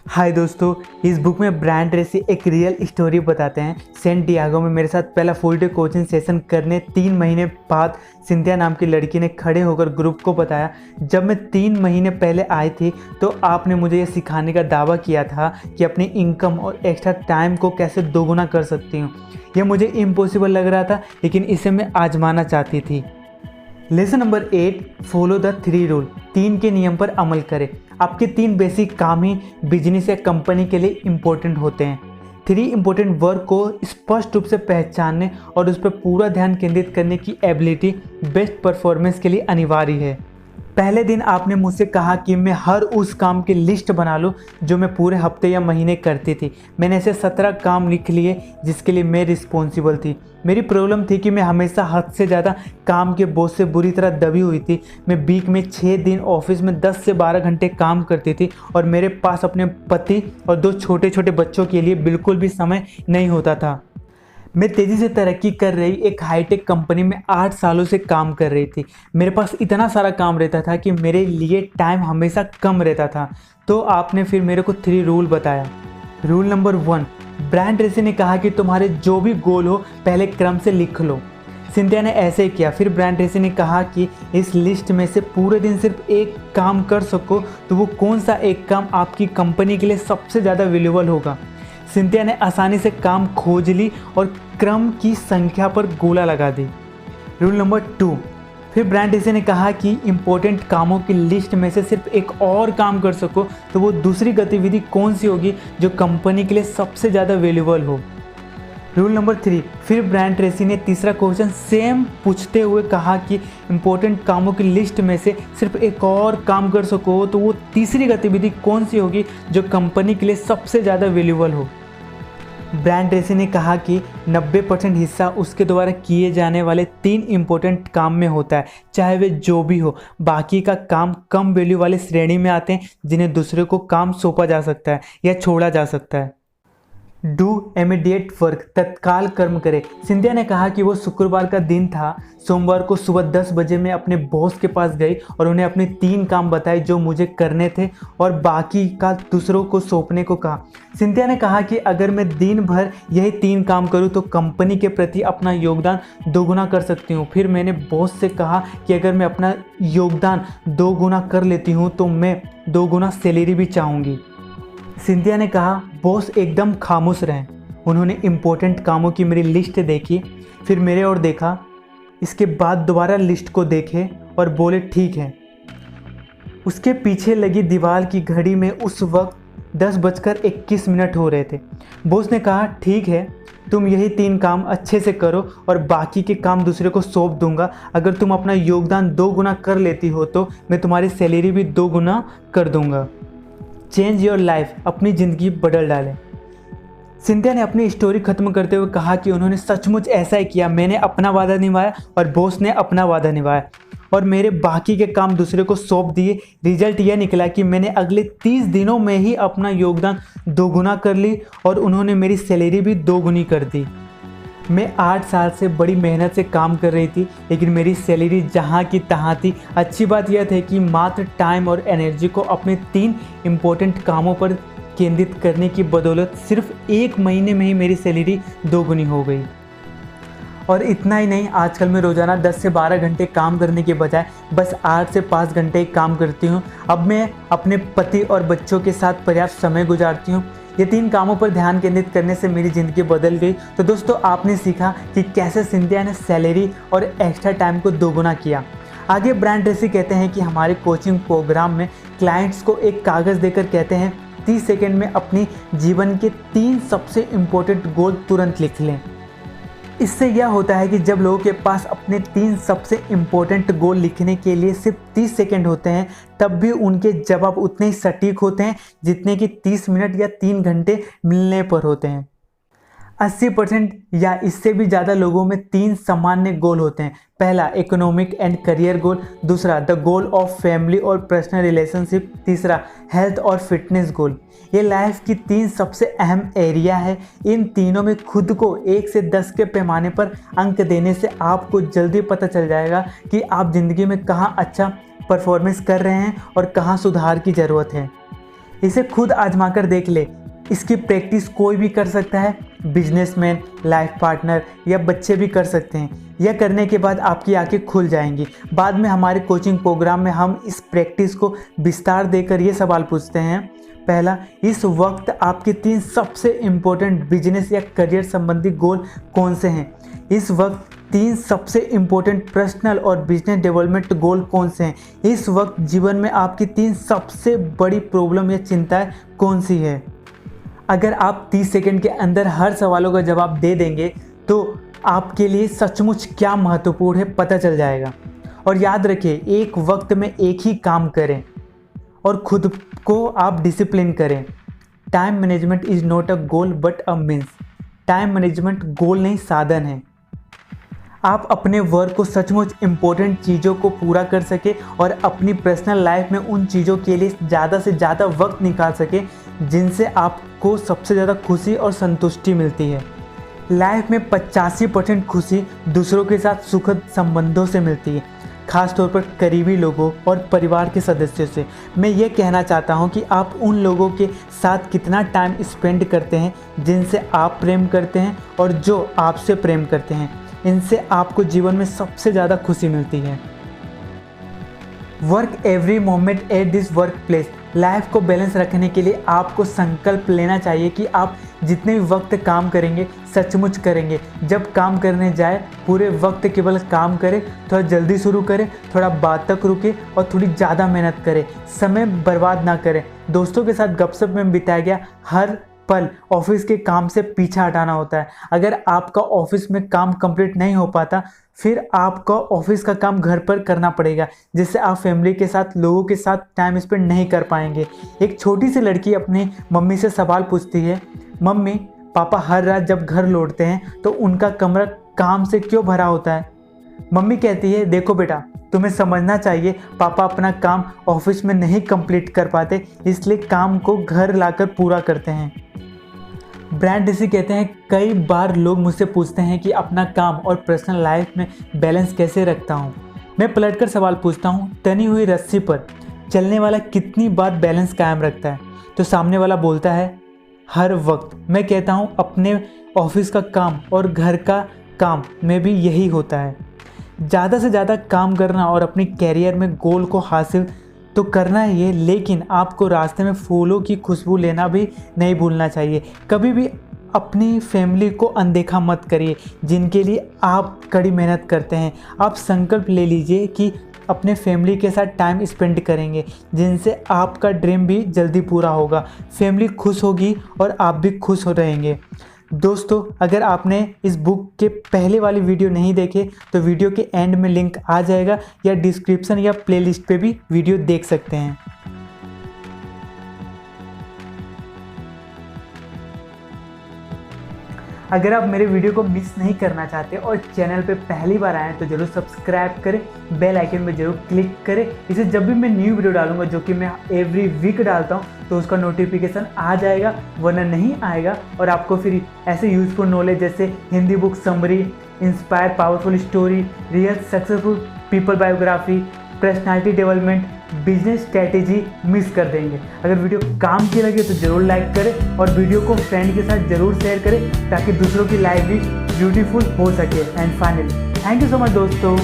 हाय दोस्तों, इस बुक में ब्रायन ट्रेसी एक रियल स्टोरी बताते हैं। सैन डिएगो में मेरे साथ पहला फुल डे कोचिंग सेशन करने 3 महीने बाद सिंथिया नाम की लड़की ने खड़े होकर ग्रुप को बताया, जब मैं 3 महीने पहले आई थी तो आपने मुझे ये सिखाने का दावा किया था कि अपनी इनकम और एक्स्ट्रा टाइम को कैसे दोगुना कर सकती हूँ। यह मुझे इम्पॉसिबल लग रहा था, लेकिन इसे मैं आजमाना चाहती थी। Lesson number 8, follow the 3 rule. 3 के नियम पर अमल करें। आपके 3 बेसिक काम ही बिजनेस या कंपनी के लिए इम्पोर्टेंट होते हैं। 3 इम्पोर्टेंट वर्क को स्पष्ट रूप से पहचानने और उस पर पूरा ध्यान केंद्रित करने की एबिलिटी बेस्ट परफॉर्मेंस के लिए अनिवार्य है। पहले दिन आपने मुझसे कहा कि मैं हर उस काम की लिस्ट बना लूं जो मैं पूरे हफ्ते या महीने करती थी। मैंने ऐसे 17 काम लिख लिए जिसके लिए मैं रिस्पॉन्सिबल थी। मेरी प्रॉब्लम थी कि मैं हमेशा हद से ज़्यादा काम के बोझ से बुरी तरह दबी हुई थी। मैं वीक में 6 दिन ऑफिस में 10 से 12 घंटे काम करती थी और मेरे पास अपने पति और 2 छोटे छोटे बच्चों के लिए बिल्कुल भी समय नहीं होता था। मैं तेज़ी से तरक्की कर रही एक हाईटेक कंपनी में 8 सालों से काम कर रही थी। मेरे पास इतना सारा काम रहता था कि मेरे लिए टाइम हमेशा कम रहता था। तो आपने फिर मेरे को 3 रूल बताया। रूल नंबर 1, ब्रायन ट्रेसी ने कहा कि तुम्हारे जो भी गोल हो पहले क्रम से लिख लो। सिंथिया ने ऐसे ही किया। फिर ब्रायन ट्रेसी ने कहा कि इस लिस्ट में से पूरे दिन सिर्फ एक काम कर सको तो वो कौन सा एक काम आपकी कंपनी के लिए सबसे ज़्यादा वैल्यूएबल होगा। सिंथिया ने आसानी से काम खोज ली और क्रम की संख्या पर गोला लगा दी। रूल नंबर 2, फिर ब्रायन ट्रेसी ने कहा कि इम्पोर्टेंट कामों की लिस्ट में से सिर्फ एक और काम कर सको तो वो दूसरी गतिविधि कौन सी होगी जो कंपनी के लिए सबसे ज़्यादा वैल्यूएबल हो। रूल नंबर 3, फिर ब्रायन ट्रेसी ने तीसरा क्वेश्चन सेम पूछते हुए कहा कि इम्पोर्टेंट कामों की लिस्ट में से सिर्फ एक और काम कर सको तो वो तीसरी गतिविधि कौन सी होगी जो कंपनी के लिए सबसे ज़्यादा वैल्यूएबल हो। ब्रायन ट्रेसी ने कहा कि 90% हिस्सा उसके द्वारा किए जाने वाले 3 इम्पोर्टेंट काम में होता है, चाहे वे जो भी हो। बाकी का काम कम वैल्यू वाले श्रेणी में आते हैं जिन्हें दूसरे को काम सौंपा जा सकता है या छोड़ा जा सकता है। डू इमीडिएट वर्क, तत्काल कर्म करे। सिंथिया ने कहा कि वो शुक्रवार का दिन था। सोमवार को सुबह 10 बजे मैं अपने बॉस के पास गई और उन्हें अपने 3 काम बताए जो मुझे करने थे और बाकी का दूसरों को सौंपने को कहा। सिंथिया ने कहा कि अगर मैं दिन भर यही 3 काम करूं तो कंपनी के प्रति अपना योगदान दोगुना कर सकती हूं। फिर मैंने बॉस से कहा कि अगर मैं अपना योगदान 2 गुना कर लेती हूं तो मैं 2 गुना सैलरी भी चाहूँगी। सिंथिया ने कहा, बॉस एकदम खामोश रहें। उन्होंने इम्पोर्टेंट कामों की मेरी लिस्ट देखी, फिर मेरे ओर देखा, इसके बाद दोबारा लिस्ट को देखे और बोले ठीक है। उसके पीछे लगी दीवार की घड़ी में उस वक्त 10:21 हो रहे थे। बॉस ने कहा, ठीक है, तुम यही 3 काम अच्छे से करो और बाकी के काम दूसरे को सौंप दूंगा। अगर तुम अपना योगदान 2 गुना कर लेती हो तो मैं तुम्हारी सैलरी भी 2 गुना कर दूंगा। चेंज योर लाइफ, अपनी ज़िंदगी बदल डालें। सिंथिया ने अपनी स्टोरी खत्म करते हुए कहा कि उन्होंने सचमुच ऐसा ही किया। मैंने अपना वादा निभाया और बॉस ने अपना वादा निभाया और मेरे बाकी के काम दूसरे को सौंप दिए। रिजल्ट यह निकला कि मैंने अगले 30 दिनों में ही अपना योगदान 2 गुना कर ली और उन्होंने मेरी सैलरी भी 2 गुनी कर दी। मैं 8 साल से बड़ी मेहनत से काम कर रही थी, लेकिन मेरी सैलरी जहाँ की तहाँ थी। अच्छी बात यह थी कि मात्र टाइम और एनर्जी को अपने 3 इम्पोर्टेंट कामों पर केंद्रित करने की बदौलत सिर्फ 1 महीने में ही मेरी सैलरी 2 गुनी हो गई। और इतना ही नहीं, आजकल मैं रोज़ाना 10 से 12 घंटे काम करने के बजाय बस 8 से 5 घंटे ही काम करती हूँ। अब मैं अपने पति और बच्चों के साथ पर्याप्त समय गुजारती हूँ। ये 3 कामों पर ध्यान केंद्रित करने से मेरी ज़िंदगी बदल गई। तो दोस्तों, आपने सीखा कि कैसे सिंथिया ने सैलरी और एक्स्ट्रा टाइम को 2 गुना किया। आगे ब्रायन ट्रेसी कहते हैं कि हमारे कोचिंग प्रोग्राम में क्लाइंट्स को एक कागज़ देकर कहते हैं 30 सेकंड में अपनी जीवन के 3 सबसे इम्पोर्टेंट गोल तुरंत लिख लें। इससे यह होता है कि जब लोगों के पास अपने 3 सबसे इम्पोर्टेंट गोल लिखने के लिए सिर्फ 30 सेकंड होते हैं, तब भी उनके जवाब उतने ही सटीक होते हैं जितने कि 30 मिनट या 3 घंटे मिलने पर होते हैं। 80% या इससे भी ज़्यादा लोगों में 3 सामान्य गोल होते हैं। पहला, इकोनॉमिक एंड करियर गोल। दूसरा, द गोल ऑफ फैमिली और पर्सनल रिलेशनशिप। तीसरा, हेल्थ और फिटनेस गोल। ये लाइफ की 3 सबसे अहम एरिया है। इन तीनों में खुद को 1 से 10 के पैमाने पर अंक देने से आपको जल्दी पता चल जाएगा कि आप ज़िंदगी में कहाँ अच्छा परफॉर्मेंस कर रहे हैं और कहाँ सुधार की ज़रूरत है। इसे खुद आजमा कर देख ले। इसकी प्रैक्टिस कोई भी कर सकता है, बिजनेसमैन, लाइफ पार्टनर या बच्चे भी कर सकते हैं। यह करने के बाद आपकी आंखें खुल जाएंगी। बाद में हमारे कोचिंग प्रोग्राम में हम इस प्रैक्टिस को विस्तार देकर ये सवाल पूछते हैं। पहला, इस वक्त आपके 3 सबसे इम्पोर्टेंट बिजनेस या करियर संबंधी गोल कौन से हैं? इस वक्त 3 सबसे इम्पोर्टेंट पर्सनल और बिजनेस डेवलपमेंट गोल कौन से हैं? इस वक्त जीवन में आपकी 3 सबसे बड़ी प्रॉब्लम या चिंताएं कौन सी है? अगर आप 30 सेकंड के अंदर हर सवालों का जवाब दे देंगे तो आपके लिए सचमुच क्या महत्वपूर्ण है पता चल जाएगा। और याद रखिए, एक वक्त में एक ही काम करें और खुद को आप डिसिप्लिन करें। Time management is not a goal but a means. Time management गोल नहीं, साधन है। आप अपने वर्क को सचमुच इम्पोर्टेंट चीज़ों को पूरा कर सके और अपनी पर्सनल लाइफ में उन चीज़ों के लिए ज़्यादा से ज़्यादा वक्त निकाल सके जिनसे आपको सबसे ज़्यादा खुशी और संतुष्टि मिलती है। लाइफ में 85% खुशी दूसरों के साथ सुखद संबंधों से मिलती है, खास तौर पर करीबी लोगों और परिवार के सदस्यों से। मैं ये कहना चाहता हूँ कि आप उन लोगों के साथ कितना टाइम स्पेंड करते हैं जिनसे आप प्रेम करते हैं और जो आपसे प्रेम करते हैं। इनसे आपको जीवन में सबसे ज़्यादा खुशी मिलती है। Work every moment at this work place. Life को बैलेंस रखने के लिए आपको संकल्प लेना चाहिए कि आप जितने भी वक्त काम करेंगे सचमुच करेंगे। जब काम करने जाए पूरे वक्त केवल काम करें, थोड़ा जल्दी शुरू करें, थोड़ा बाद तक रुके और थोड़ी ज़्यादा मेहनत करें। समय बर्बाद ना करें। दोस्तों के साथ गपशप में बिताया गया हर पल ऑफिस के काम से पीछा हटाना होता है। अगर आपका ऑफिस में काम कंप्लीट नहीं हो पाता, फिर आपका ऑफिस का काम घर पर करना पड़ेगा, जिससे आप फैमिली के साथ, लोगों के साथ टाइम स्पेंड नहीं कर पाएंगे। एक छोटी सी लड़की अपनी मम्मी से सवाल पूछती है, मम्मी, पापा हर रात जब घर लौटते हैं तो उनका कमरा काम से क्यों भरा होता है? मम्मी कहती है, देखो बेटा, तुम्हें समझना चाहिए, पापा अपना काम ऑफिस में नहीं कंप्लीट कर पाते, इसलिए काम को घर लाकर पूरा करते हैं। ब्रायन ट्रेसी कहते हैं, कई बार लोग मुझसे पूछते हैं कि अपना काम और पर्सनल लाइफ में बैलेंस कैसे रखता हूँ। मैं पलटकर सवाल पूछता हूँ, तनी हुई रस्सी पर चलने वाला कितनी बार बैलेंस कायम रखता है? तो सामने वाला बोलता है, हर वक्त। मैं कहता हूँ, अपने ऑफिस का काम और घर का काम में भी यही होता है। ज़्यादा से ज़्यादा काम करना और अपनी कैरियर में गोल को हासिल तो करना ही है, लेकिन आपको रास्ते में फूलों की खुशबू लेना भी नहीं भूलना चाहिए। कभी भी अपनी फैमिली को अनदेखा मत करिए, जिनके लिए आप कड़ी मेहनत करते हैं। आप संकल्प ले लीजिए कि अपने फैमिली के साथ टाइम स्पेंड करेंगे, जिनसे आपका ड्रीम भी जल्दी पूरा होगा। फैमिली खुश होगी और आप भी खुश हो रहेंगे। दोस्तों, अगर आपने इस बुक के पहले वाली वीडियो नहीं देखे तो वीडियो के एंड में लिंक आ जाएगा, या डिस्क्रिप्शन या प्लेलिस्ट पे भी वीडियो देख सकते हैं। अगर आप मेरे वीडियो को मिस नहीं करना चाहते और चैनल पे पहली बार आए तो जरूर सब्सक्राइब करें, बेल आइकन में जरूर क्लिक करें। इसे जब भी मैं न्यू वीडियो डालूंगा, जो कि मैं एवरी वीक डालता हूं, तो उसका नोटिफिकेशन आ जाएगा, वरना नहीं आएगा। और आपको फिर ऐसे यूजफुल नॉलेज जैसे Hindi book summary, inspire powerful story, real successful people biography, personality development, business strategy miss कर देंगे। अगर वीडियो काम की लगे तो ज़रूर लाइक करें और वीडियो को फ्रेंड के साथ ज़रूर शेयर करें, ताकि दूसरों की लाइफ भी ब्यूटीफुल हो सके। And finally, thank you so much दोस्तों।